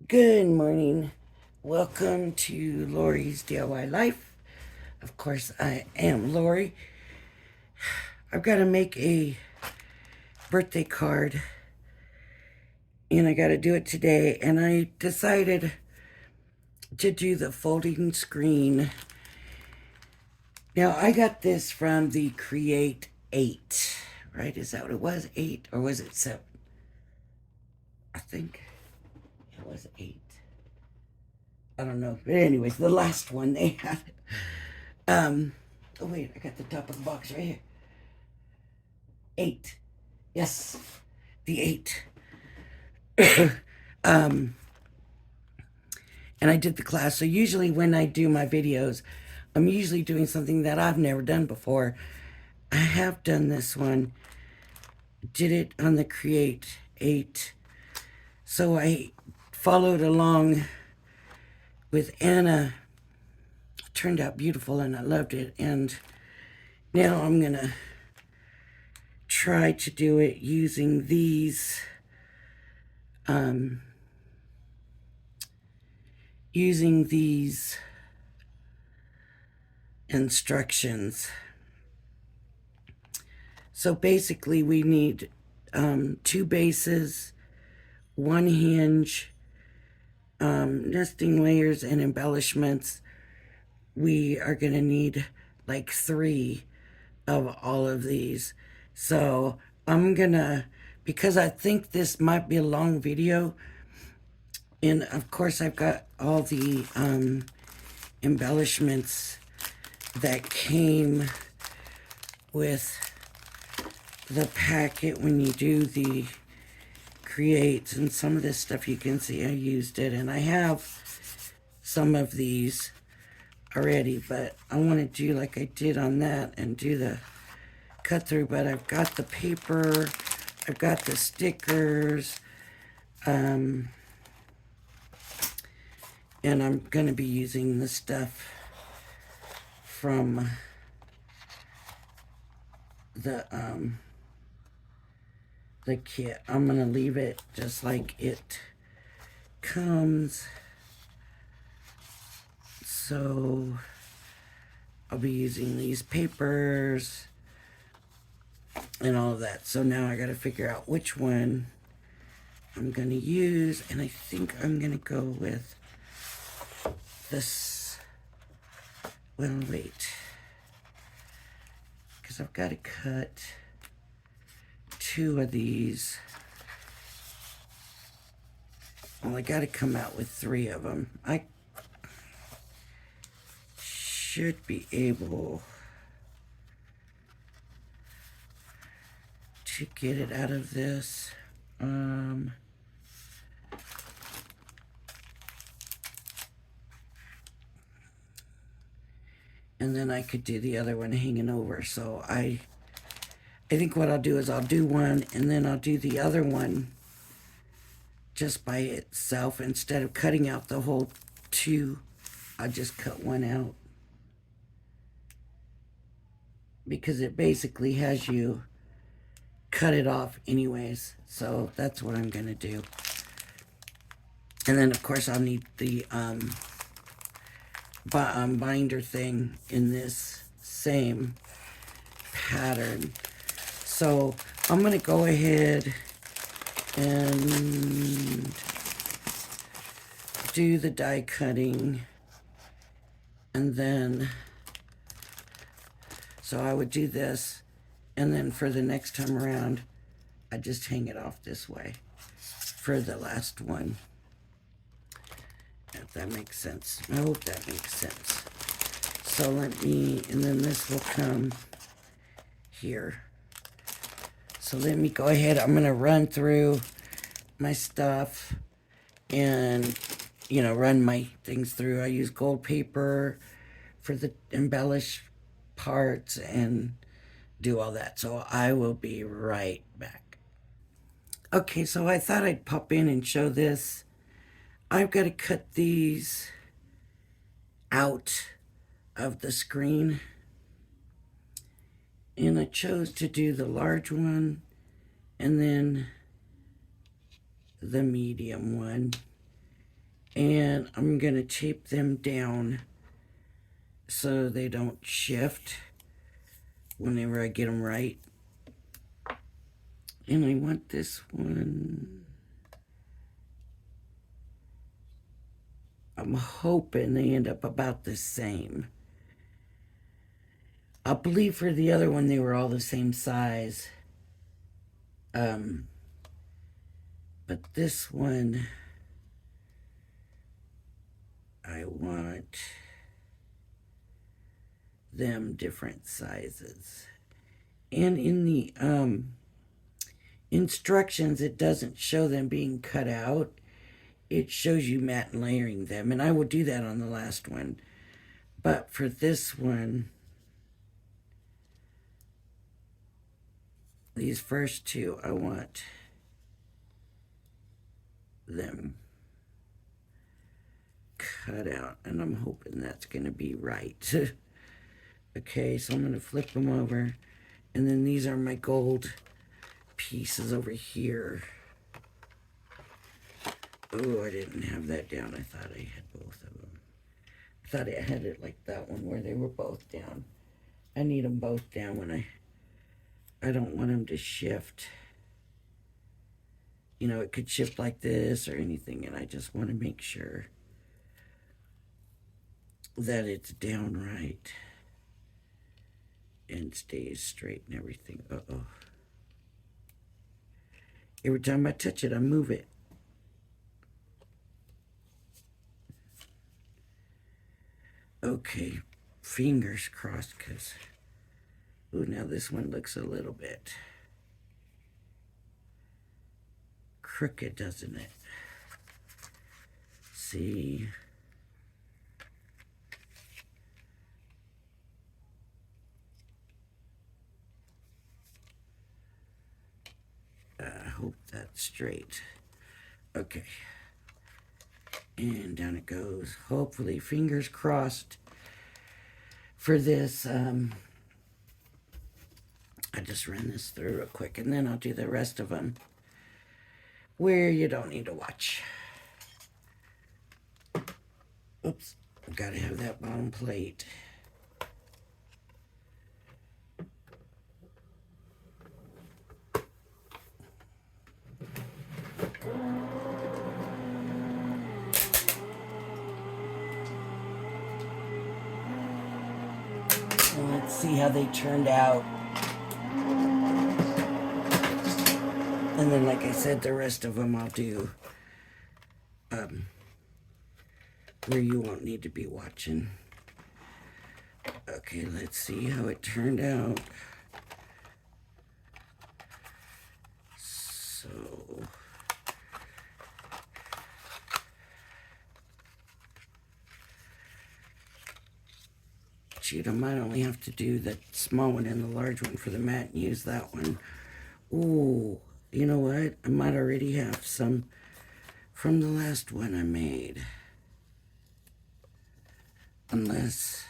Good morning. Welcome to Lori's DIY Life. Of course, I am Lori. I've got to make a birthday card and I got to do it today. And I decided to do the folding screen. Now, I got this from the Create 8, right? Is that what it was? 8 or was it 7? I think it was 8. I don't know. But anyways, the last one they had. Oh wait, I got the top of the box right here. 8. Yes, the 8. um, and I did the class. So usually when I do my videos, I'm usually doing something that I've never done before. I have done this one. Did it on the Create 8. So I followed along with Anna. It turned out beautiful and I loved it. And now I'm going to try to do it using these instructions. So basically we need 2 bases, 1 hinge, nesting layers and embellishments. We are going to need like 3 of all of these. So I'm gonna, because I think this might be a long video, and of course I've got all the embellishments that came with the packet when you do the creates, and some of this stuff you can see I used it, and I have some of these already, but I want to do like I did on that and do the cut through. But I've got the paper, I've got the stickers, and I'm going to be using the stuff from the kit. I'm going to leave it just like it comes. So I'll be using these papers and all of that. So now I got to figure out which one I'm going to use, and I think I'm going to go with this. Well, wait, because I've got to cut 2 of these. Well, I got to come out with 3 of them. I should be able to get it out of this. And then I could do the other one hanging over. So I think what I'll do is I'll do one and then I'll do the other one just by itself. Instead of cutting out the whole 2, I'll just cut one out, because it basically has you cut it off anyways. So that's what I'm gonna do. And then of course I'll need the binder thing in this same pattern. So I'm gonna go ahead and do the die cutting, and then so I would do this, and then for the next time around I just hang it off this way for the last one, if that makes sense. I hope that makes sense. So let me, and then this will come here. So let me go ahead. I'm going to run through my stuff and, run my things through. I use gold paper for the embellish parts and do all that. So I will be right back. Okay, so I thought I'd pop in and show this. I've got to cut these out of the screen, and I chose to do the large one and then the medium one. And I'm going to tape them down so they don't shift whenever I get them right. And I want this one. I'm hoping they end up about the same. I believe for the other one they were all the same size. But this one, I want them different sizes. And in the instructions, it doesn't show them being cut out. It shows you matte layering them, and I will do that on the last one. But for this one, these first two, I want them cut out, and I'm hoping that's going to be right. Okay, so I'm going to flip them over, and then these are my gold pieces over here. Oh, I didn't have that down. I thought I had both of them. I thought I had it like that one where they were both down. I need them both down when I don't want them to shift. You know, it could shift like this or anything, and I just want to make sure that it's down right and stays straight and everything. Uh-oh. Every time I touch it, I move it. Okay, fingers crossed, because, ooh, now this one looks a little bit crooked, doesn't it? See? I hope that's straight. Okay. And down it goes. Hopefully, fingers crossed for this. I just run this through real quick, and then I'll do the rest of them where you don't need to watch. Oops, I've got to have that bottom plate. And let's see how they turned out. And then, like I said, the rest of them I'll do where you won't need to be watching. Okay, let's see how it turned out. So, shoot, I might only have to do the small one and the large one for the mat and use that one. Ooh, you know what? I might already have some from the last one I made. Unless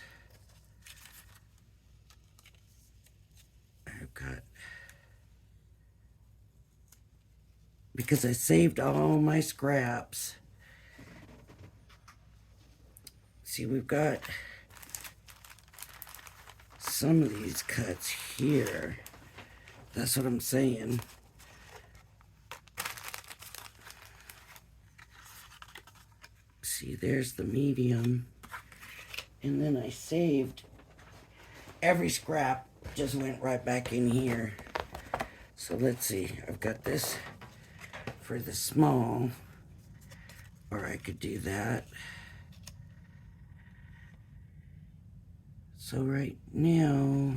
I've got, because I saved all my scraps. See, we've got some of these cuts here. That's what I'm saying. See, there's the medium. And then I saved every scrap, just went right back in here. So let's see, I've got this for the small, or I could do that. So right now,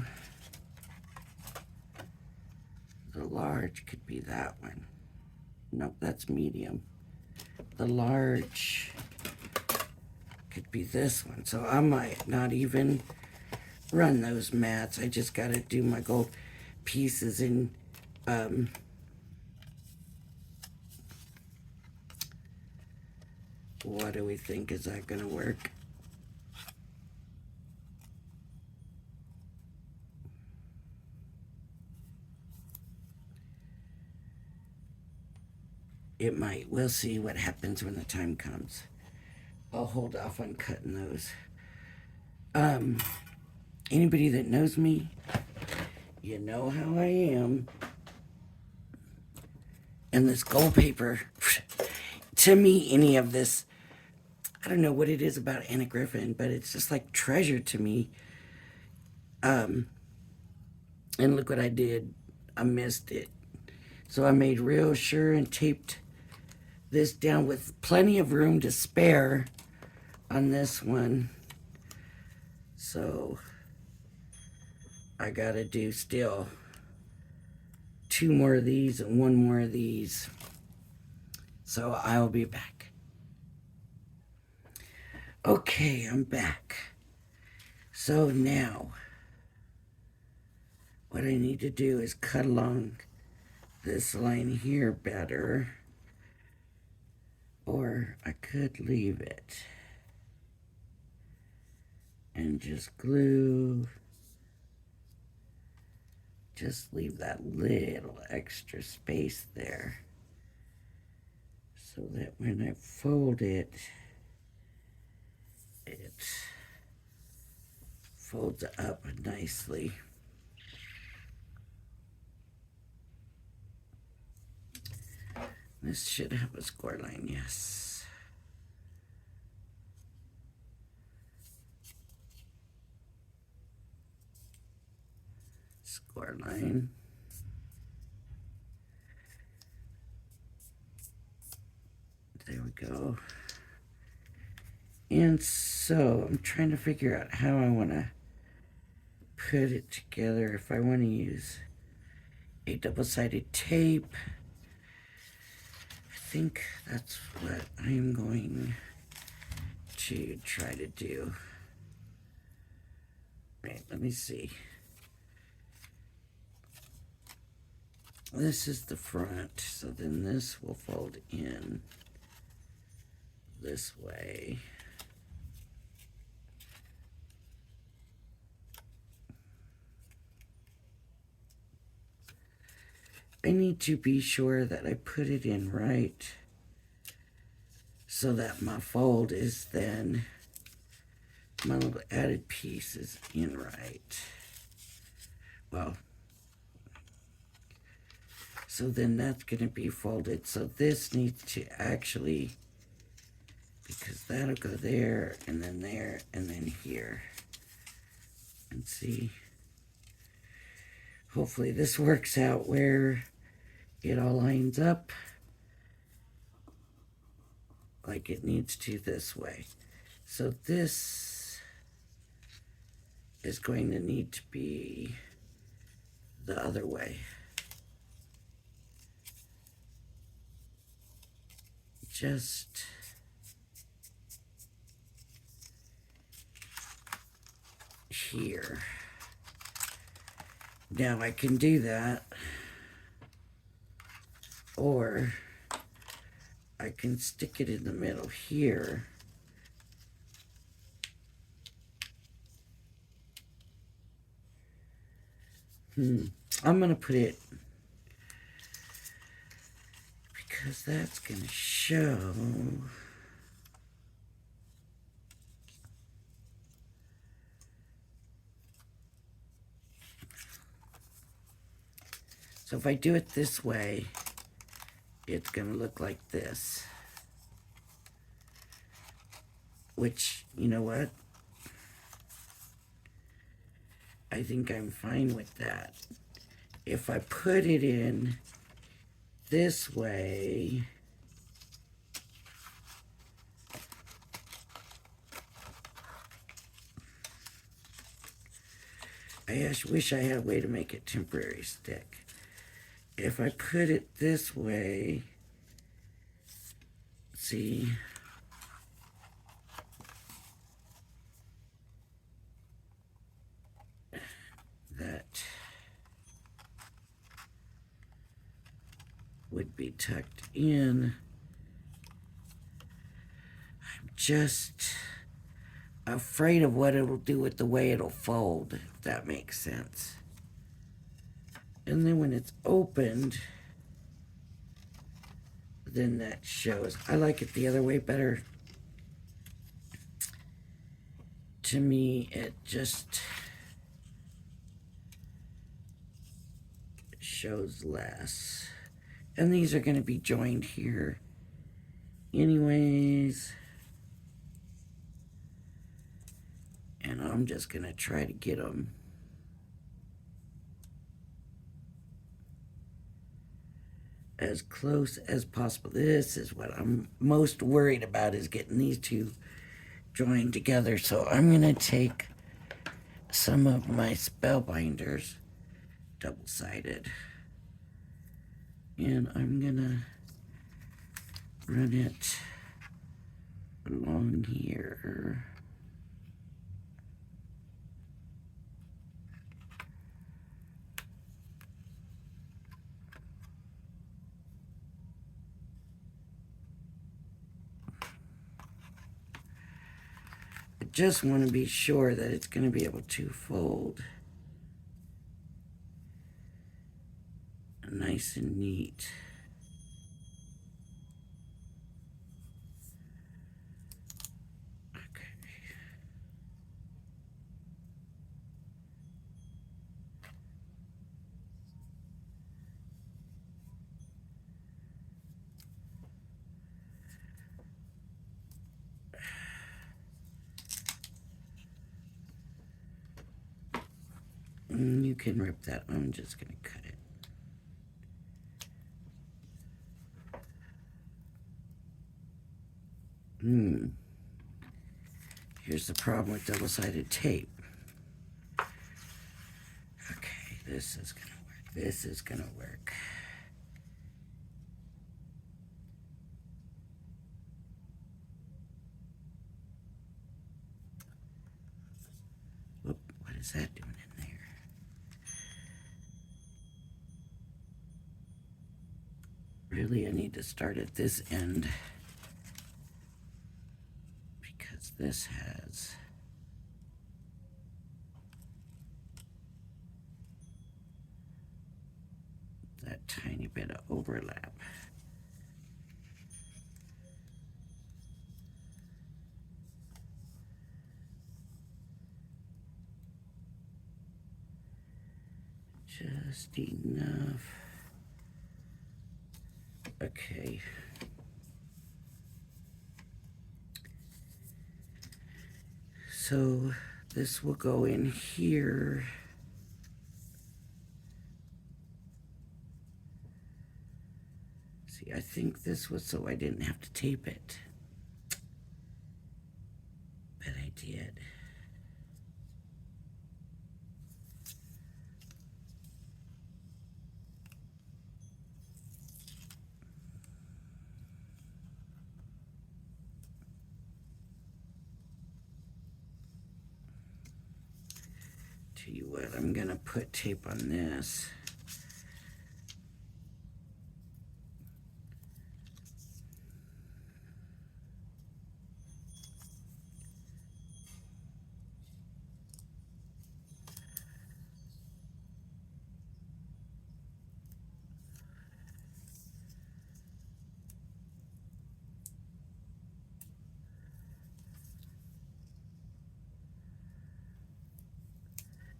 the large could be that one. Nope, that's medium. The large could be this one. So I might not even run those mats. I just got to do my gold pieces in what do we think? Is that going to work? It might. We'll see what happens when the time comes. I'll hold off on cutting those. Anybody that knows me, you know how I am. And this gold paper, to me, any of this, I don't know what it is about Anna Griffin, but it's just like treasure to me. And look what I did. I missed it. So I made real sure and taped this down with plenty of room to spare on this one. So I gotta do still 2 more of these and 1 more of these. So I'll be back. Okay, I'm back. So now what I need to do is cut along this line here better, or I could leave it and just glue, just leave that little extra space there so that when I fold it, it folds up nicely. This should have a score line, yes. Score line. There we go. And so I'm trying to figure out how I want to put it together. If I want to use a double-sided tape, I think that's what I'm going to try to do. Right, let me see. This is the front, so then this will fold in this way. I need to be sure that I put it in right so that my fold is then, my little added piece is in right. Well, so then that's going to be folded. So this needs to actually, because that'll go there and then here. And see, hopefully this works out where it all lines up like it needs to this way. So this is going to need to be the other way. Just here. Now I can do that, or I can stick it in the middle here. I'm gonna put it, because that's gonna show. So if I do it this way, it's gonna look like this. Which, you know what? I think I'm fine with that. If I put it in this way, I wish I had a way to make it temporary stick. If I put it this way, see, that would be tucked in. I'm just afraid of what it'll do with the way it'll fold, if that makes sense. And then when it's opened, then that shows. I like it the other way better. to me, it just shows less. And these are going to be joined here anyways. And I'm just going to try to get them as close as possible. This is what I'm most worried about, is getting these two joined together. So I'm going to take some of my spellbinders, double-sided, and I'm going to run it along here. I just want to be sure that it's going to be able to fold nice and neat. Okay. You can rip that. I'm just going to cut it. Here's the problem with double-sided tape. Okay, this is going to work. This is going to work. Whoop, what is that doing in there? Really, I need to start at this end, because this has that tiny bit of overlap. Just enough. Okay. So this will go in here. See, I think this was so I didn't have to tape it. But I did. Tell you what, I'm gonna put tape on this.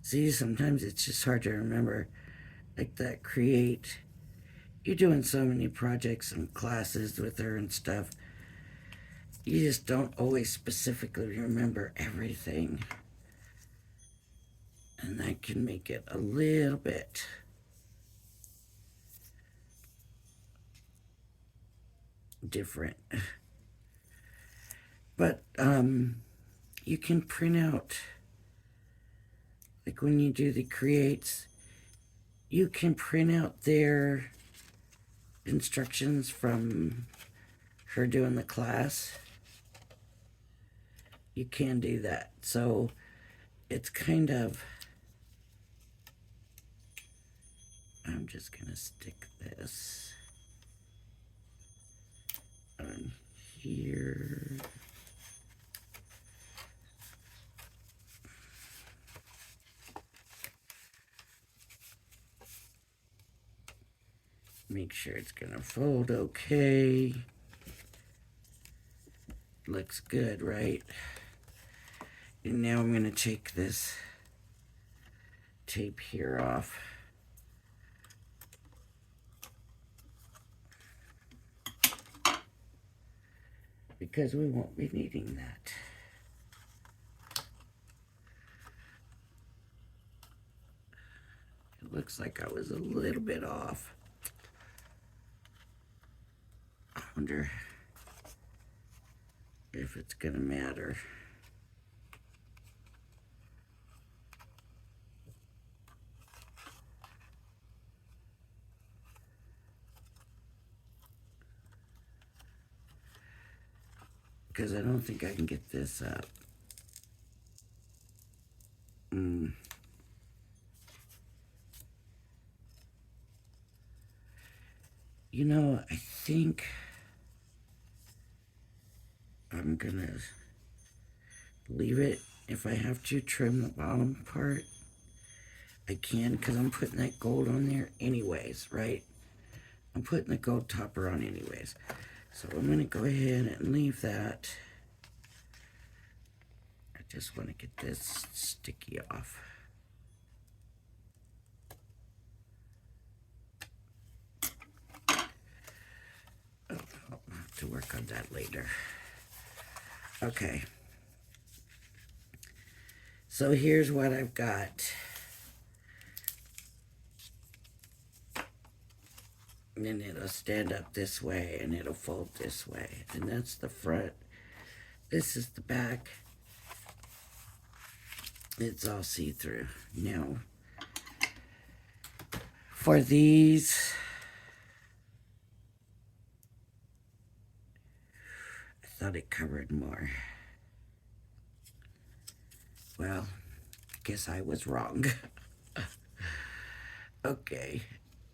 See, sometimes it's just hard to remember, like that create. You're doing so many projects and classes with her and stuff. You just don't always specifically remember everything. And that can make it a little bit different. But you can print out, like when you do the creates, you can print out their instructions from her doing the class. You can do that. So it's kind of, I'm just gonna stick this on here. Make sure it's gonna fold okay. Looks good, right? And now I'm going to take this tape here off. Because we won't be needing that. It looks like I was a little bit off. I wonder if it's going to matter. Because I don't think I can get this up. You know, I think I'm gonna leave it. If I have to trim the bottom part, I can, because I'm putting that gold on there anyways, right? I'm putting the gold topper on anyways. So I'm gonna go ahead and leave that. I just want to get this sticky off. Oh, I'll have to work on that later. Okay. So here's what I've got. And then it'll stand up this way and it'll fold this way. And that's the front. This is the back. It's all see-through. Now, for these, I thought it covered more. Well, I guess I was wrong. Okay.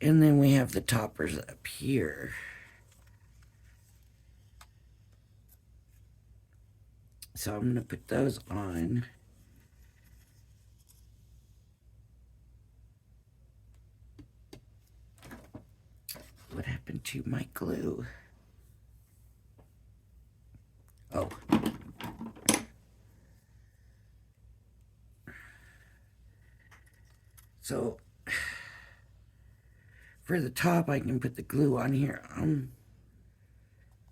And then we have the toppers up here. So I'm going to put those on. What happened to my glue? Oh. So, for the top, I can put the glue on here.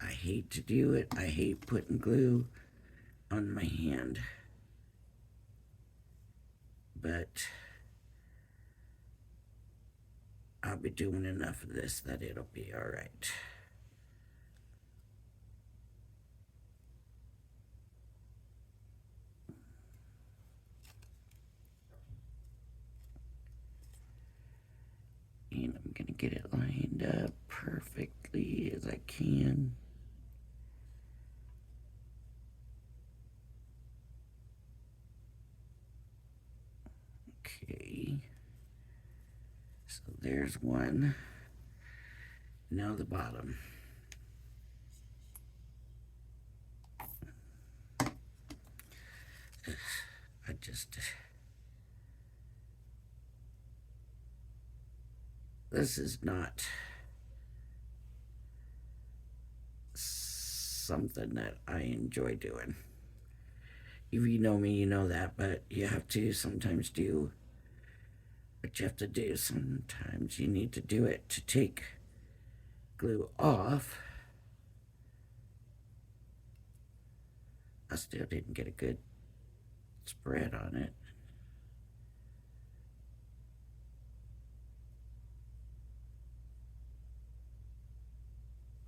I hate to do it. I hate putting glue on my hand. But I'll be doing enough of this that it'll be all right. And I'm going to get it lined up perfectly as I can. Okay. So there's one. Now the bottom. I just... This is not something that I enjoy doing. If you know me, you know that, but you have to sometimes do what you have to do. Sometimes you need to do it to take glue off. I still didn't get a good spread on it.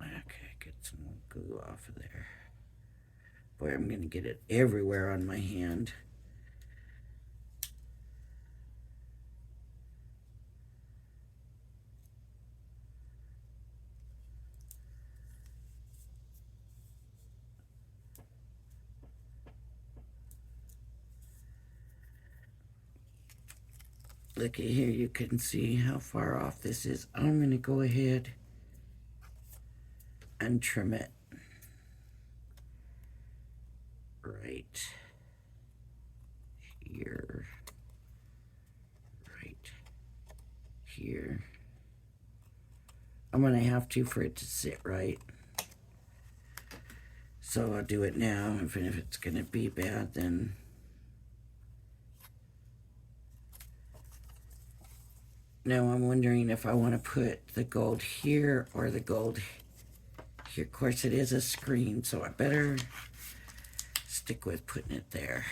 Okay, get some more glue off of there. Boy, I'm going to get it everywhere on my hand. Looky here, you can see how far off this is. I'm going to go ahead and trim it right here, right here. I'm going to have to for it to sit right. So I'll do it now. If it's going to be bad, then Now I'm wondering if I want to put the gold here or the gold here. Of course, it is a screen, so I better stick with putting it there.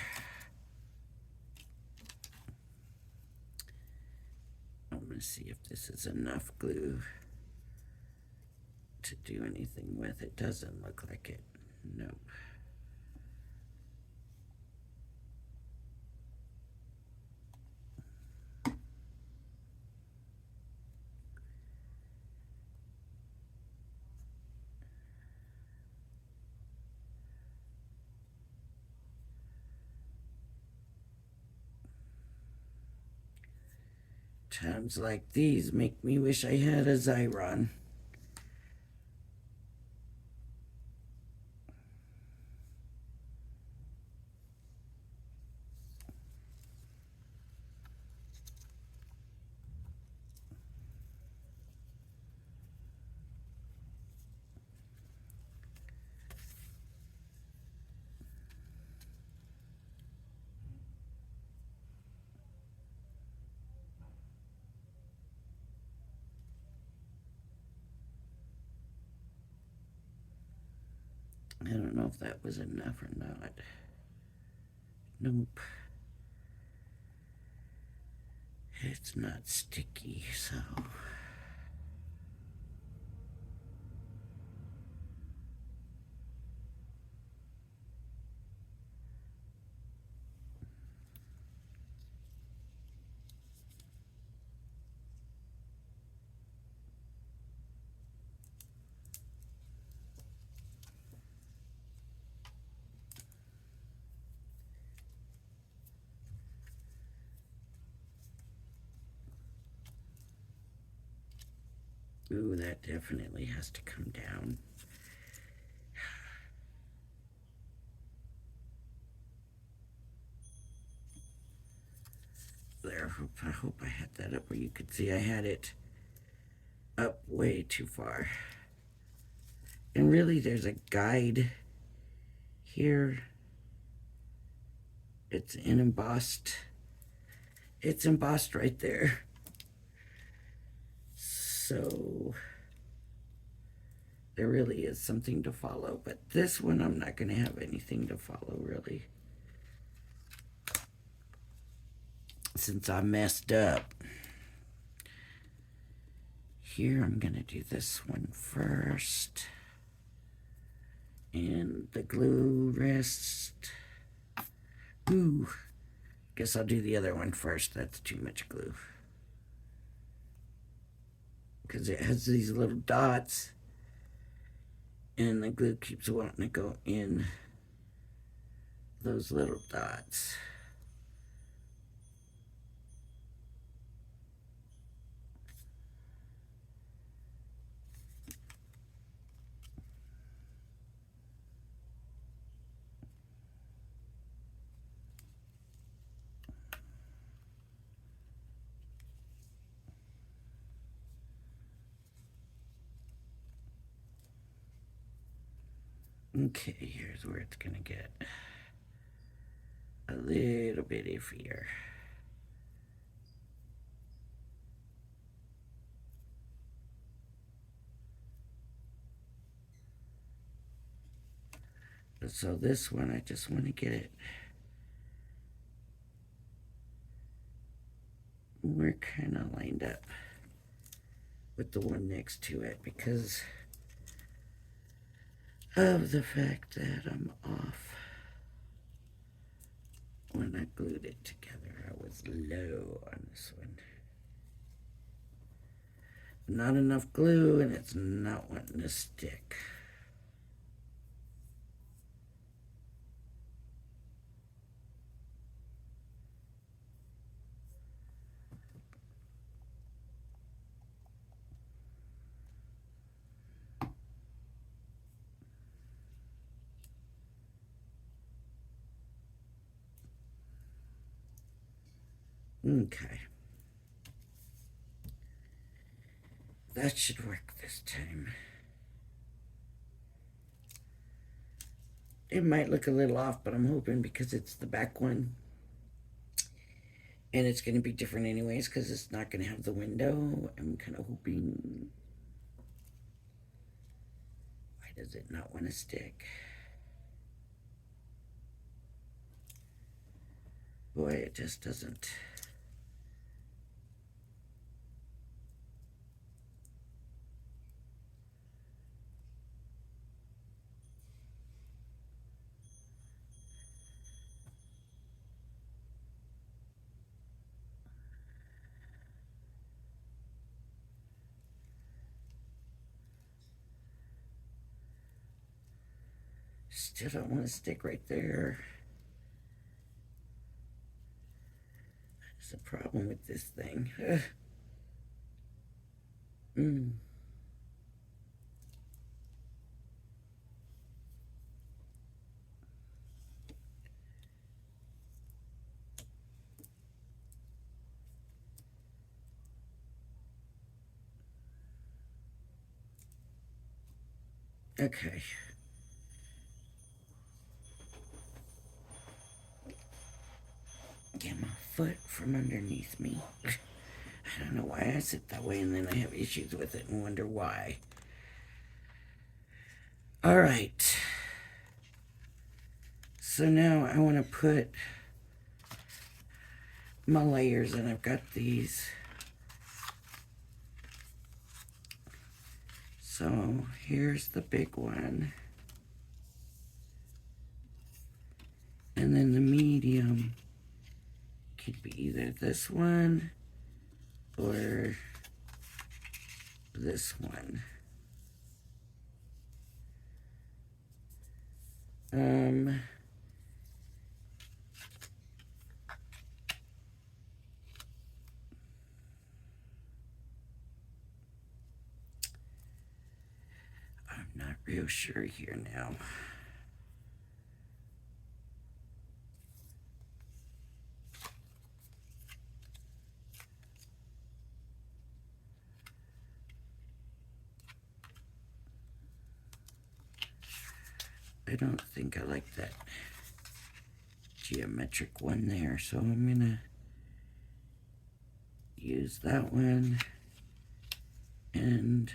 I'm going to see if this is enough glue to do anything with. It doesn't look like it. Nope. Times like these make me wish I had a Xyron. I don't know if that was enough or not. Nope. It's not sticky, so... Ooh, that definitely has to come down. There, I hope I had that up where you could see I had it up way too far. And really, there's a guide here. It's embossed. It's embossed right there. So there really is something to follow, but this one I'm not going to have anything to follow really, since I messed up. Here I'm going to do this one first, and the glue rest. Ooh, guess I'll do the other one first. That's too much glue, because it has these little dots and the glue keeps wanting to go in those little dots. Okay, here's where it's gonna get a little bit iffier. So this one, I just want to get it more kind of lined up with the one next to it, because of the fact that I'm off. When I glued it together, I was low on this one. Not enough glue, and it's not wanting to stick. Okay. That should work this time. It might look a little off, but I'm hoping because it's the back one. And it's going to be different anyways because it's not going to have the window. I'm kind of hoping. Why does it not want to stick? Boy, it just doesn't. Still don't want to stick right there. That's the problem with this thing. Okay. Get my foot from underneath me. I don't know why I sit that way and then I have issues with it and wonder why. All right. So now I want to put my layers, and I've got these. So here's the big one. And then the medium could be either this one or this one. I'm not real sure here now. I don't think I like that geometric one there, so I'm gonna use that one and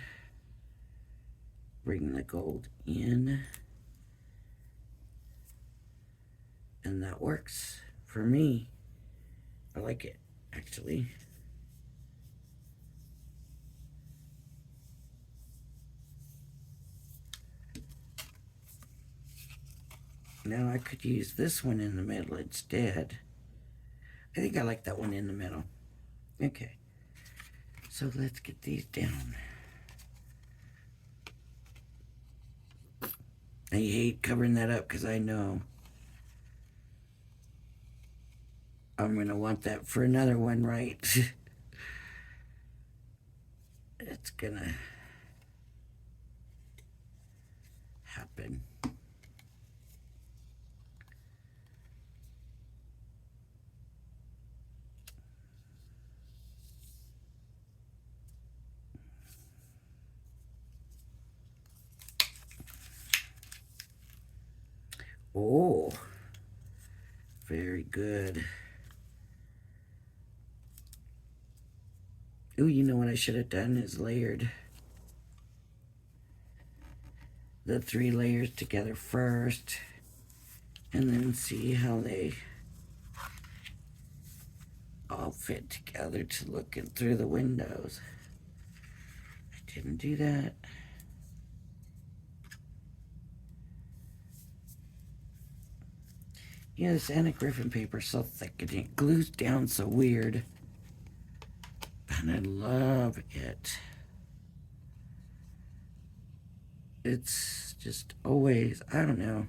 bring the gold in, and that works for me. I like it, actually. Now I could use this one in the middle instead. I think I like that one in the middle. Okay, so let's get these down. I hate covering that up because I know I'm going to want that for another one, right? It's going to happen. Oh, very good. Ooh, you know what I should have done is layered the 3 layers together first and then see how they all fit together to look in through the windows. I didn't do that. Yeah, this Griffin paper is so thick and it glues down so weird. And I love it. It's just always, I don't know,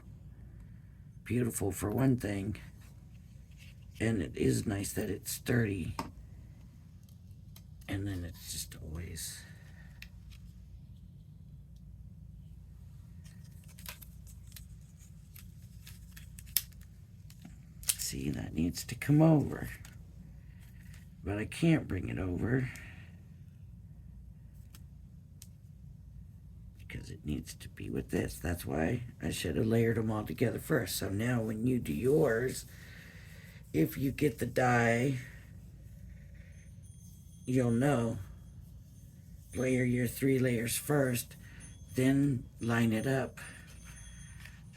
beautiful for one thing. And it is nice that it's sturdy. And then it's just always... See, that needs to come over. But I can't bring it over because it needs to be with this. That's why I should have layered them all together first. So now when you do yours, if you get the die you'll know, layer your 3 layers first, then line it up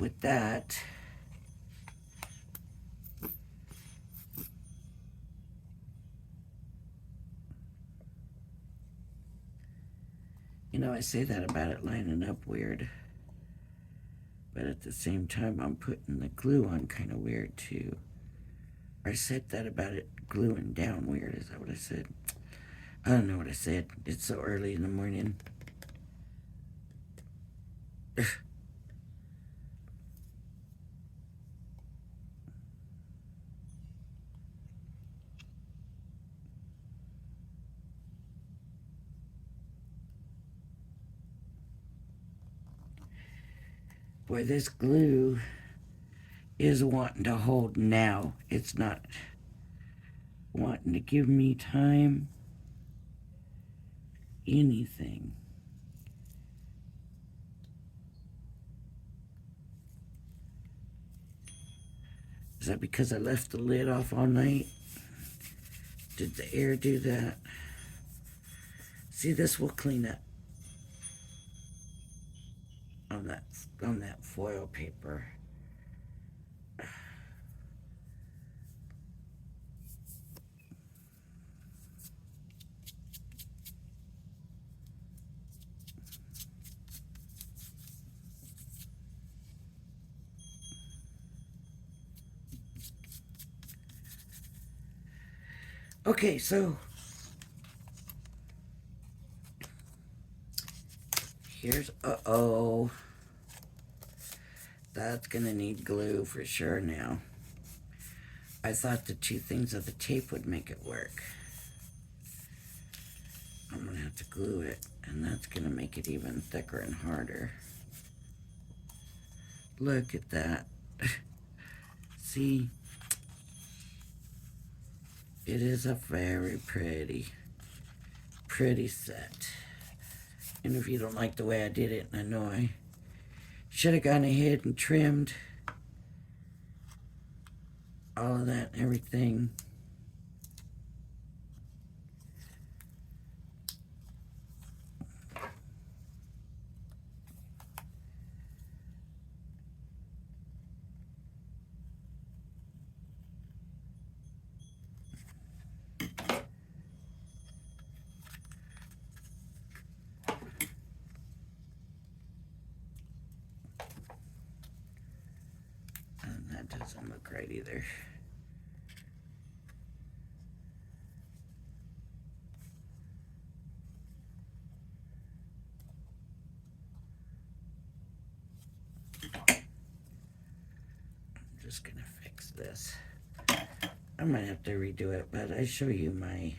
with that. You know, I say that about it lining up weird, but at the same time, I'm putting the glue on kind of weird too. Or I said that about it gluing down weird. Is that what I said? I don't know what I said. It's so early in the morning. Boy, this glue is wanting to hold now. It's not wanting to give me time. Anything. Is that because I left the lid off all night? Did the air do that? See, this will clean up on that foil paper. Okay, so here's, uh-oh. That's gonna need glue for sure now. I thought the 2 things of the tape would make it work. I'm gonna have to glue it, and that's gonna make it even thicker and harder. Look at that. See? It is a very pretty set. And if you don't like the way I did it, and I know I should have gone ahead and trimmed all of that and everything. And that doesn't look right either. Just gonna fix this. I might have to redo it, but I show you my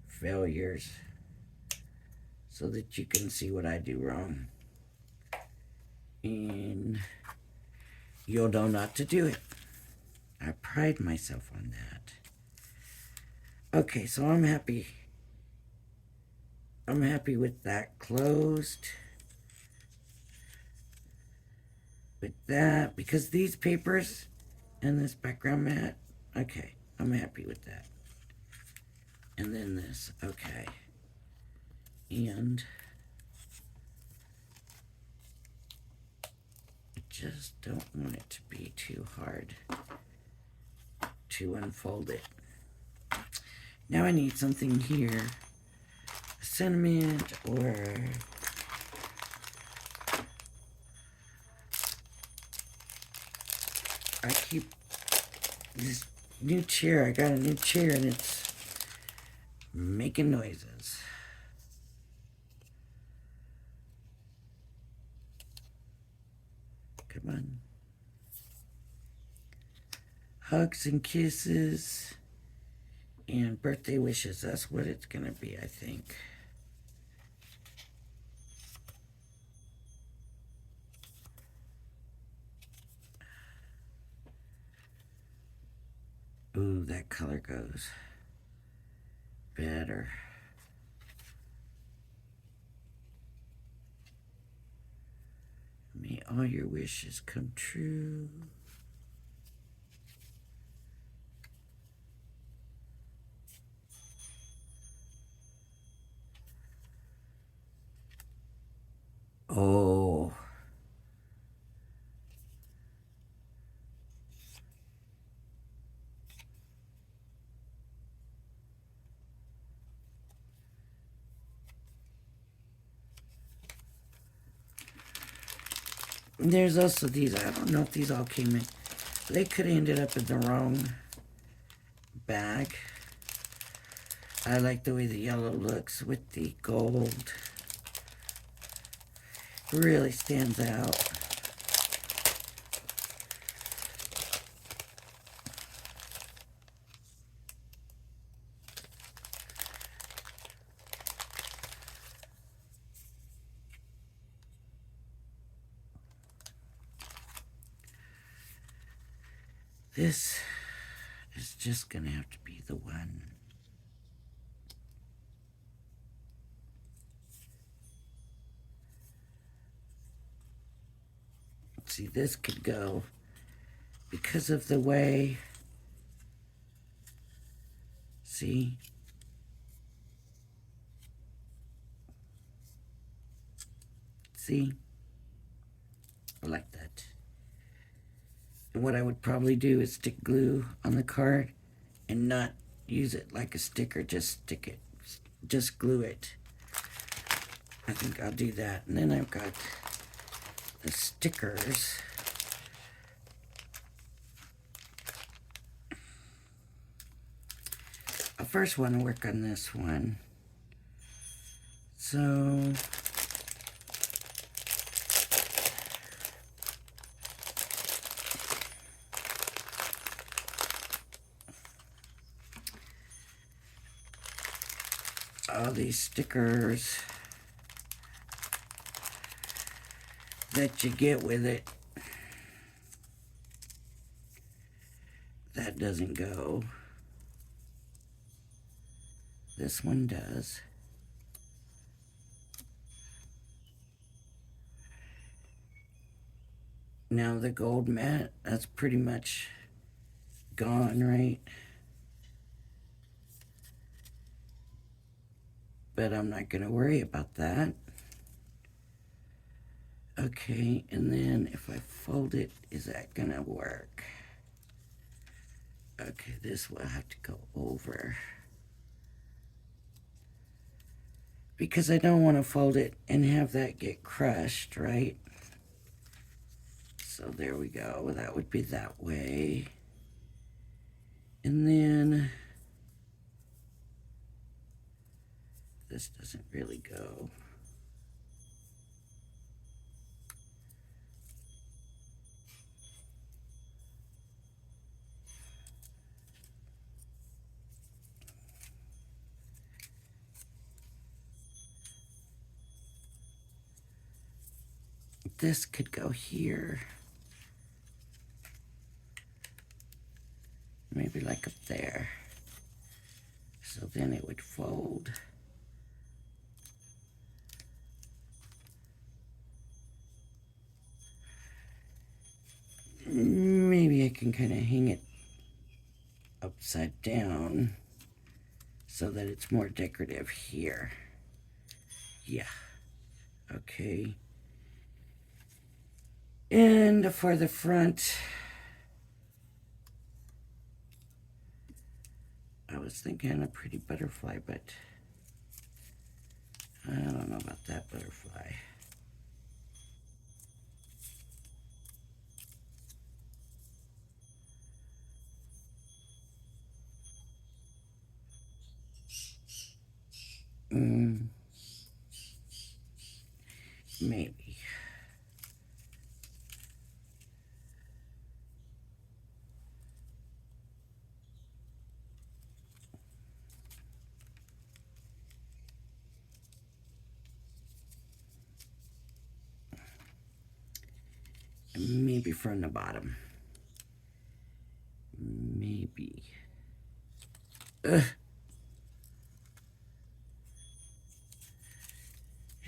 failures so that you can see what I do wrong. And you'll know not to do it. I pride myself on that. Okay, so I'm happy. I'm happy with that closed. With that, because these papers and this background mat, okay, I'm happy with that. And then this, okay. And I just don't want it to be too hard to unfold it. Now I need something here, a sentiment or I keep this new chair. I got a new chair and it's making noises. Come on. Hugs and kisses and birthday wishes. That's what it's gonna be, I think. Ooh, that color goes better. May all your wishes come true. Oh. There's also these. I don't know if these all came in. They could have ended up in the wrong bag. I like the way the yellow looks with the gold. Really stands out. This is just gonna have to be the one. See, this could go because of the way, see? See? I like that. And what I would probably do is stick glue on the card and not use it like a sticker, just stick it, just glue it. I think I'll do that. And then I've got the stickers. I first want to work on this one. So all these stickers that you get with it, that doesn't go. This one does. Now the gold mat, that's pretty much gone, right? But I'm not gonna worry about that. Okay, and then if I fold it, is that gonna work? Okay, this will have to go over. Because I don't want to fold it and have that get crushed, right? So there we go. That would be that way. And then this doesn't really go. This could go here. Maybe like up there. So then it would fold. Maybe I can kind of hang it upside down so that it's more decorative here. Yeah. Okay. And for the front, I was thinking a pretty butterfly, but I don't know about that butterfly. Maybe. Maybe from the bottom. Maybe. Ugh.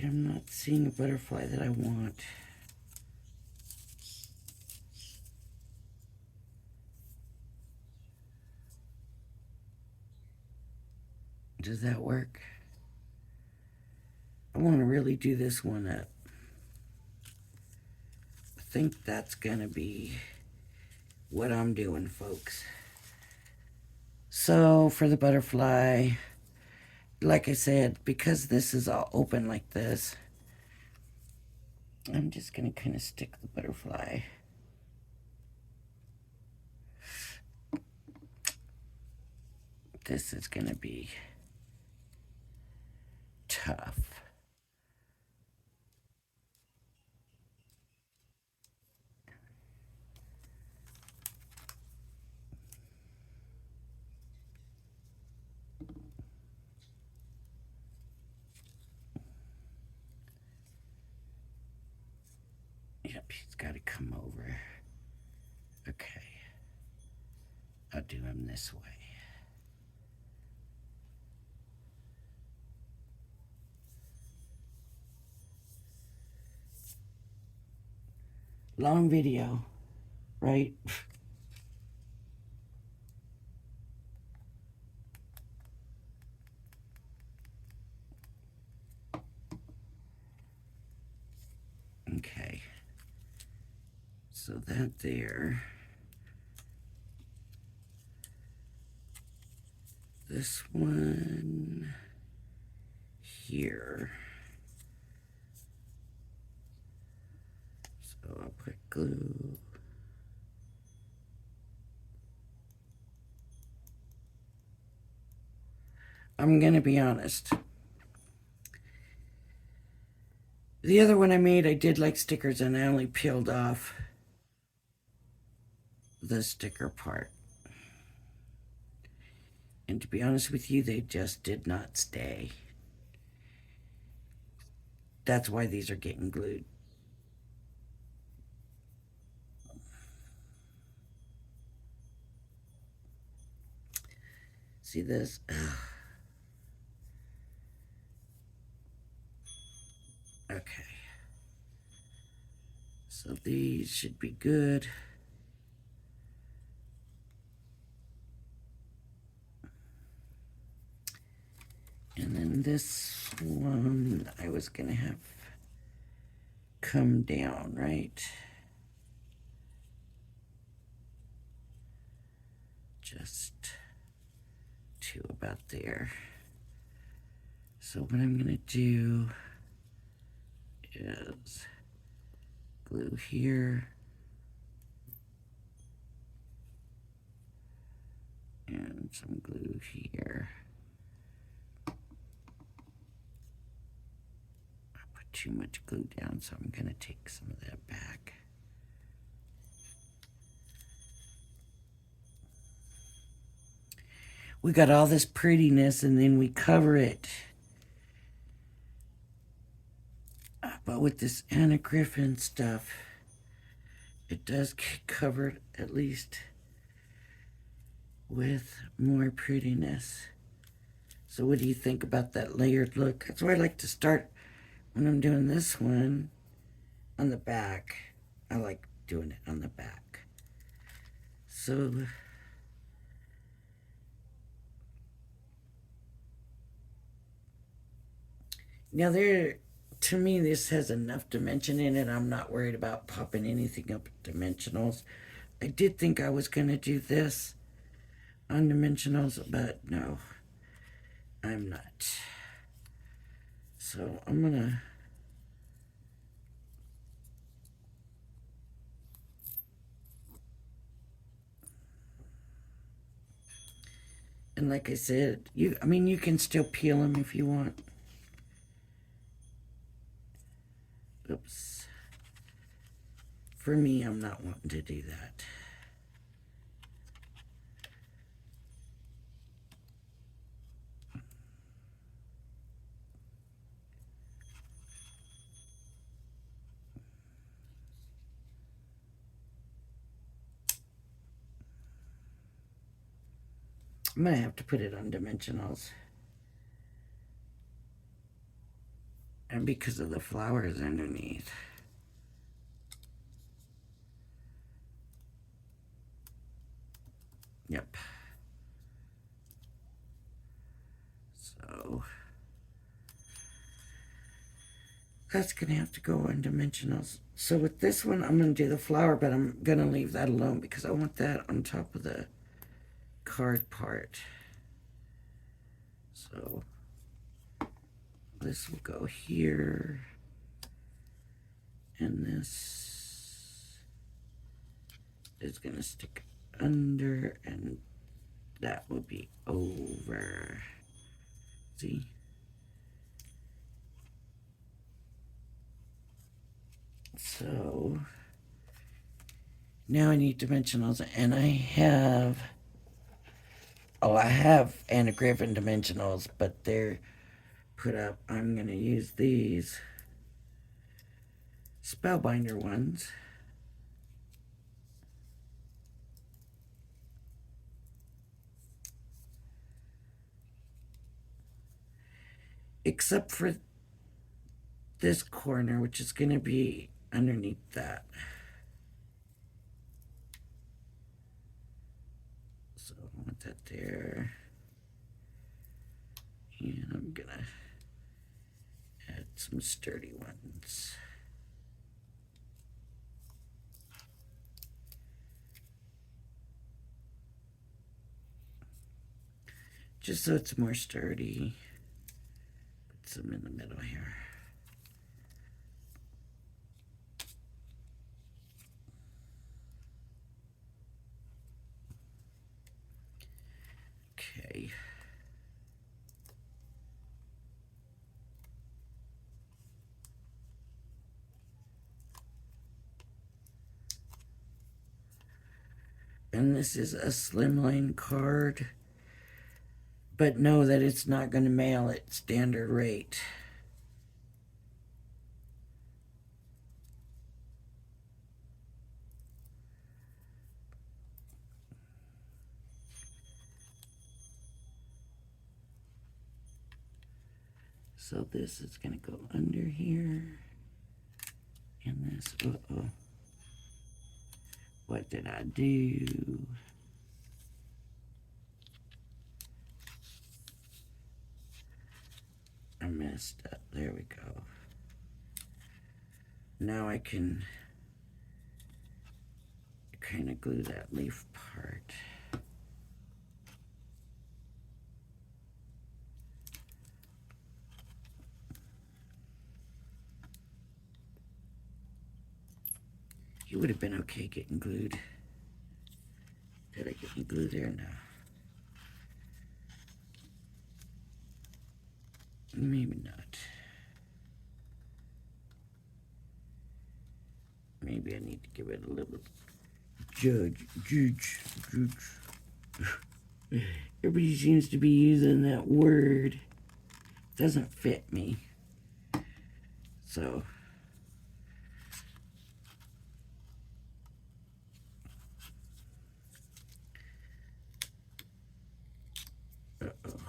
I'm not seeing a butterfly that I want. Does that work? I want to really do this one up. think that's gonna be what I'm doing, folks. So for the butterfly, like I said, because this is all open like this, I'm just gonna kind of stick the butterfly. This is gonna be tough. Yep, he's got to come over. Okay. I'll do him this way. Long video, right? Okay. So that there. This one here. So I'll put glue. I'm gonna be honest. The other one I made, I did like stickers and I only peeled off the sticker part. And to be honest with you, they just did not stay. That's why these are getting glued. See this? Ugh. Okay. So these should be good. And then this one I was gonna have come down, right? Just to about there. So what I'm gonna do is glue here and some glue here. I put too much glue down, so I'm gonna take some of that back. We got all this prettiness and then we cover it. But with this Anna Griffin stuff, it does get covered at least with more prettiness. So what do you think about that layered look? That's where I like to start when I'm doing this one on the back. I like doing it on the back. So now there, to me, this has enough dimension in it. I'm not worried about popping anything up dimensionals. I did think I was gonna do this on dimensionals, but no, I'm not. So I'm gonna and like I said, you can still peel them if you want. Oops. For me, I'm not wanting to do that. I'm gonna have to put it on dimensionals. And because of the flowers underneath. Yep. So That's gonna have to go on dimensionals. So with this one, I'm gonna do the flower, but I'm gonna leave that alone because I want that on top of the card part. So this will go here, and this is gonna stick under, and that will be over. See? So now I need dimensionals, and I have Anna Griffin dimensionals, but they're put up. I'm gonna use these Spellbinder ones. Except for this corner, which is gonna be underneath that. So I want that there. And I'm gonna add some sturdy ones. Just so it's more sturdy. Put some in the middle here. Okay. And this is a Slimline card, but know that it's not going to mail at standard rate. So this is going to go under here, and this, uh-oh. What did I do? I messed up. There we go. Now I can kind of glue that leaf part. He would have been okay getting glued. Did I get any glue there? No. Maybe not. Maybe I need to give it a little judge. Everybody seems to be using that word. Doesn't fit me. So uh-oh.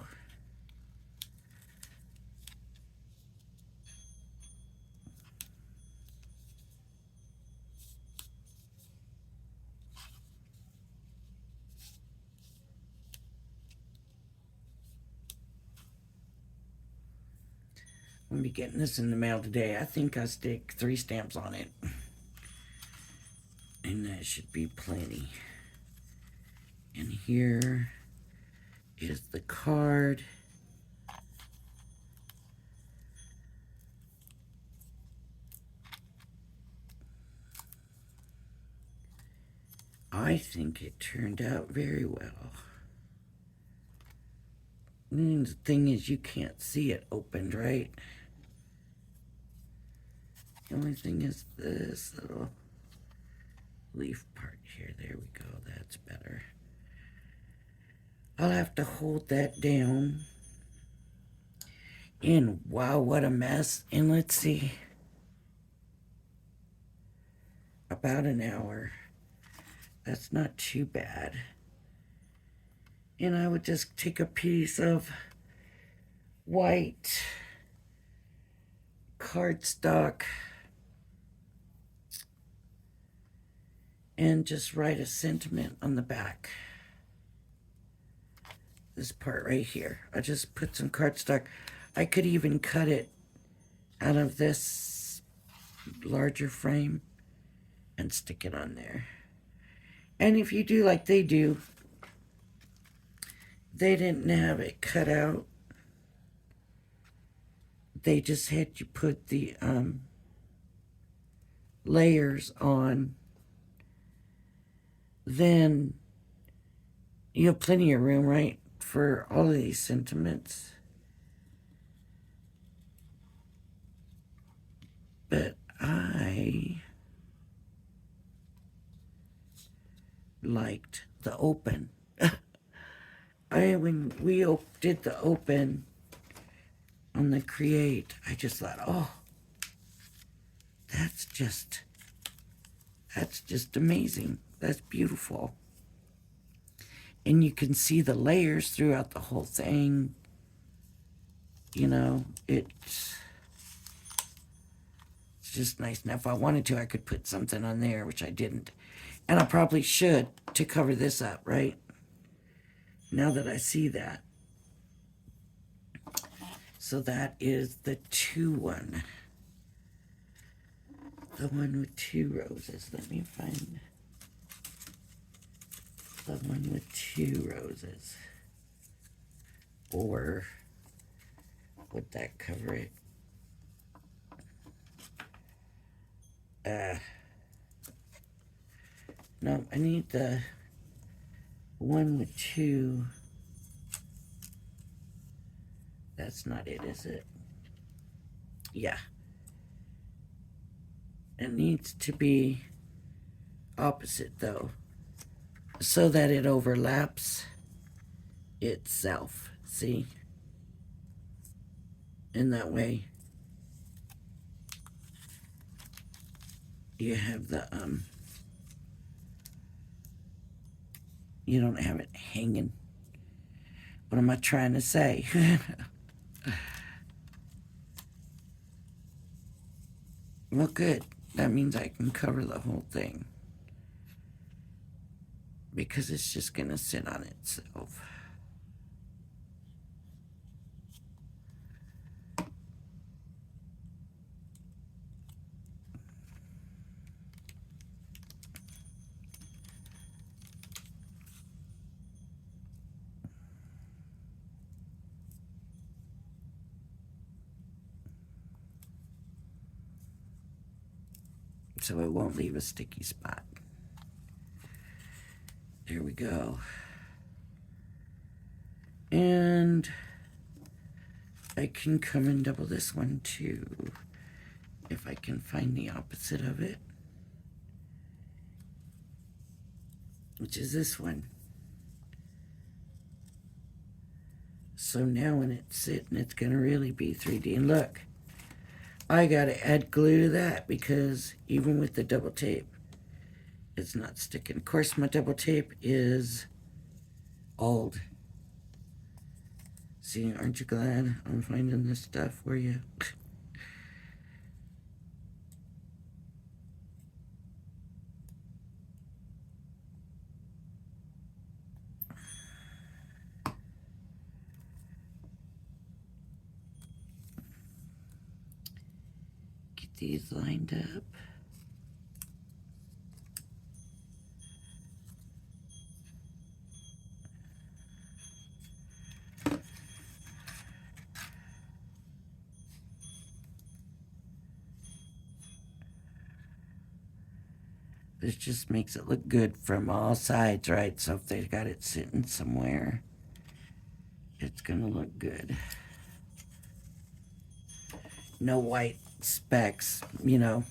I'm gonna be getting this in the mail today. I think I stick 3 stamps on it. And that should be plenty. And here is the card. I think it turned out very well. And the thing is, you can't see it opened, right? The only thing is this little leaf part here. There we go. That's better. I'll have to hold that down. And wow, what a mess. And let's see. About an hour. That's not too bad. And I would just take a piece of white cardstock and just write a sentiment on the back. This part right here. I just put some cardstock. I could even cut it out of this larger frame and stick it on there. And if you do like they do, they didn't have it cut out. They just had you put the layers on. Then you have plenty of room, right, for all of these sentiments. But I liked the open. When we did the open on the create, I just thought, oh, that's just amazing. That's beautiful. And you can see the layers throughout the whole thing. You know, it's just nice. Now, if I wanted to, I could put something on there, which I didn't. And I probably should to cover this up, right? Now that I see that. So that is the 2 one. The one with 2 roses. Let me find the one with 2 roses. Or would that cover it? No, I need the one with 2. That's not it, is it? Yeah. It needs to be opposite, though, so that it overlaps itself. See? In that way, you have the, you don't have it hanging. What am I trying to say? Well, good. That means I can cover the whole thing. Because it's just going to sit on itself. So it won't leave a sticky spot. There we go. And I can come and double this one too, if I can find the opposite of it, which is this one. So now when it's sitting, it's gonna really be 3D. And look, I gotta add glue to that because even with the double tape, it's not sticking. Of course, my double tape is old. See, aren't you glad I'm finding this stuff for you? Get these lined up. This just makes it look good from all sides, right? So if they've got it sitting somewhere, it's gonna look good. No white specks, you know.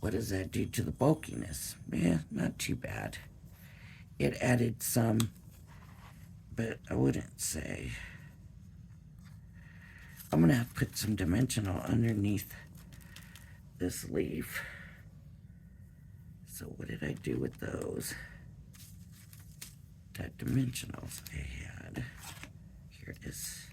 What does that do to the bulkiness? Yeah, not too bad. It added some, but I wouldn't say. I'm gonna have to put some dimensional underneath this leaf. So what did I do with those? That dimensionals I had. Here it is.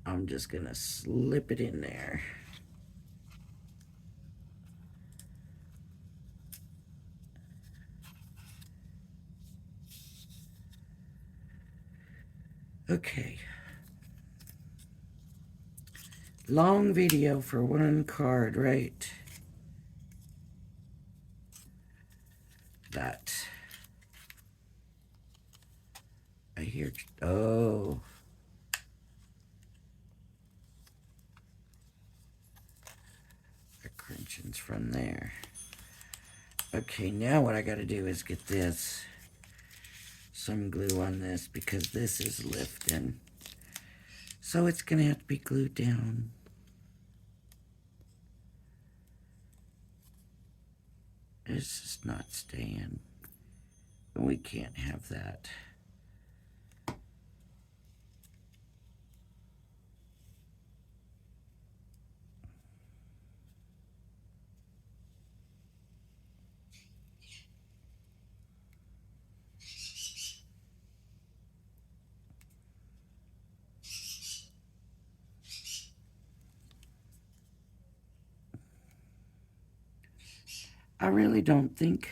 I'm just gonna slip it in there. Okay. Long video for one card, right? That. I hear, oh. The crunchings from there. Okay, now what I gotta do is get this, some glue on this, because this is lifting. So it's gonna have to be glued down. It's just not staying. And we can't have that. I really don't think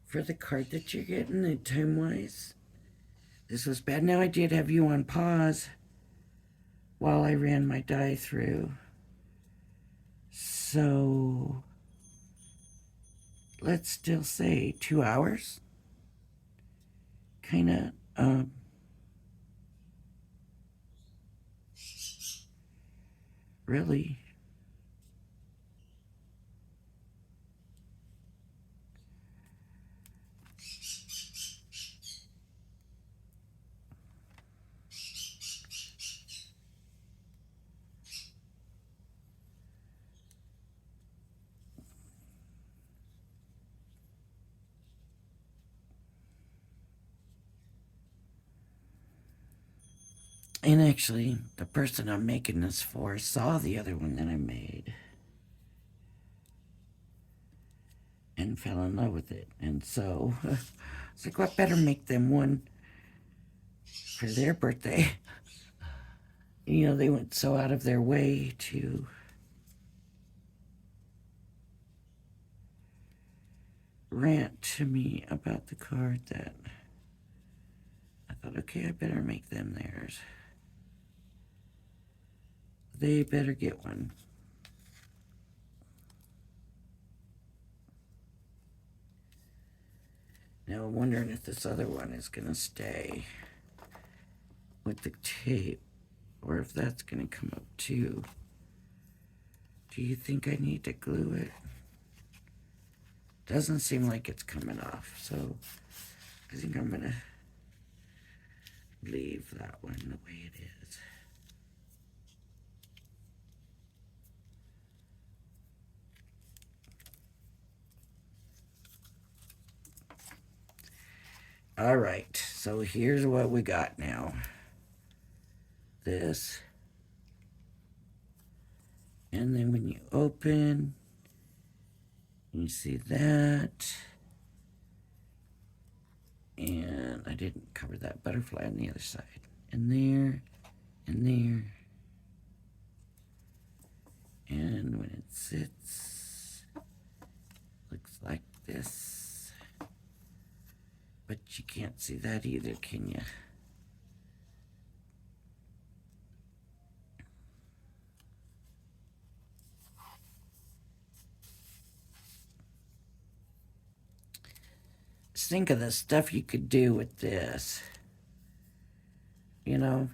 for the card that you're getting, the time-wise, this was bad. Now I did have you on pause while I ran my die through. So let's still say 2 hours. Kind of, really. And actually, the person I'm making this for saw the other one that I made and fell in love with it. And so, it's like, what better make them one for their birthday? You know, they went so out of their way to rant to me about the card that I thought, okay, I better make them theirs. They better get one. Now I'm wondering if this other one is going to stay with the tape or if that's going to come up too. Do you think I need to glue it? Doesn't seem like it's coming off, so I think I'm going to leave that one the way it is. All right, so here's what we got now. This. And then when you open, you see that. And I didn't cover that butterfly on the other side. And there, and there. And when it sits, looks like this. But you can't see that either, can you? Just think of the stuff you could do with this. You know?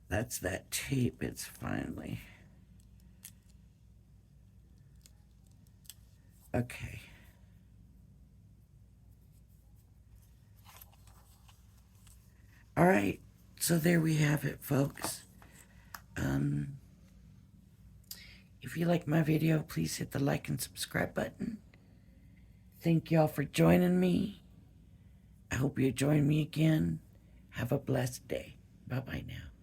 That's that tape, it's finally. Okay. All right, so there we have it, folks. If you like my video, please hit the like and subscribe button. Thank y'all for joining me. I hope you join me again. Have a blessed day. Bye-bye now.